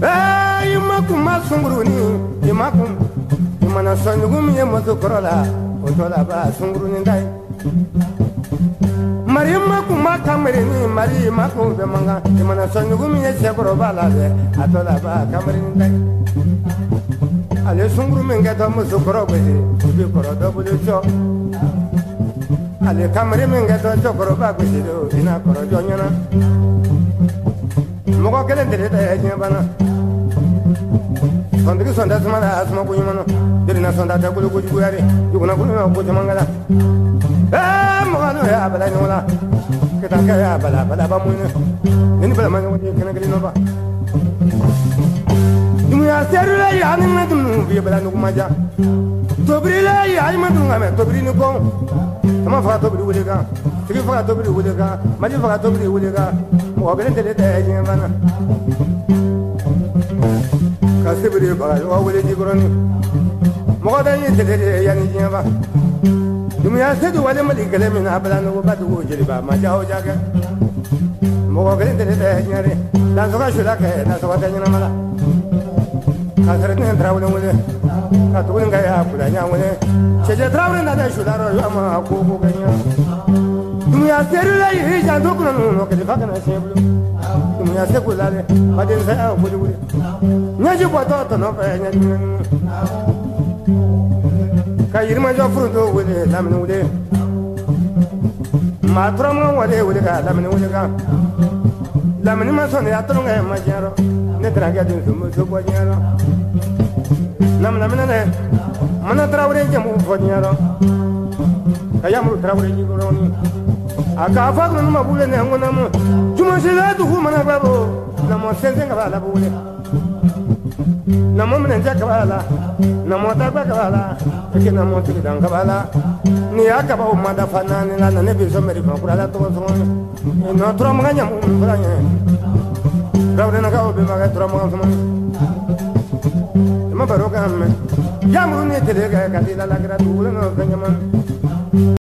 Imakum Masunguruni, Imakum, Imana Sonugum Yamotokorola, Otola Sunguruni Dai. Marimakum Makamerini, Marie Makum Bemanga, Imana Sonugum Yasabrobala, Atola Camerin Dai. Ale Sungurum get almost a corrobe, Bicoro double show. Ale Camerin get a chocoroba in a corojona. Mogokele de Yabana. Sonda sonda smala asma kuyimano dirina sonda ta gulu gulu yari yuguna gulu ko jamangala mogano ya bala nola kita ka ya bala ba muine ni bala man woni kana gali no ba dum ya serula ya ni na dum bi bala no maja tobrila ya ay man dum ngame tobri ni ko ama fa tobri wuli ga tigi fa tobri wuli ga maji fa tobri wuli ga mogokele de Yabana Kasibri Baga, will it Gibroni? More than you did a young Java. You may have said to William Malikalem Abalano about the Wujiliba, my Jao Jaga. More than the Yari, that's what I should like, that's what I know. Catherine traveling with it. Catwinga, Pulana with it. She's a traveling that I should have Yama, Kubu. You may have said like he's a document, look at the fucking assembly. You are secular, but in the wood. Naji Potato, no, Kayirma Jofrudo with the Lamin. Matrama, what they would have Lamin with a Laminimas on the Atonga and Majaro, Netraga to Mutuano. Laminane, Manatra Jamu for Niaro. Kayamu traveling. Akafa kuna mabule ne ngona mo tuma sila tu mana babo na mo sense ngala bule na mo mene jakala na mo ta bakala ke na mo tikidang kabala ni akaba o mada fanani la ne biso meri fa kula to so no tro manganya mo franya rawre na ka o be maga tro mangam so ma baroka me ya mo ne tele ga kadila la gra tu no kanya man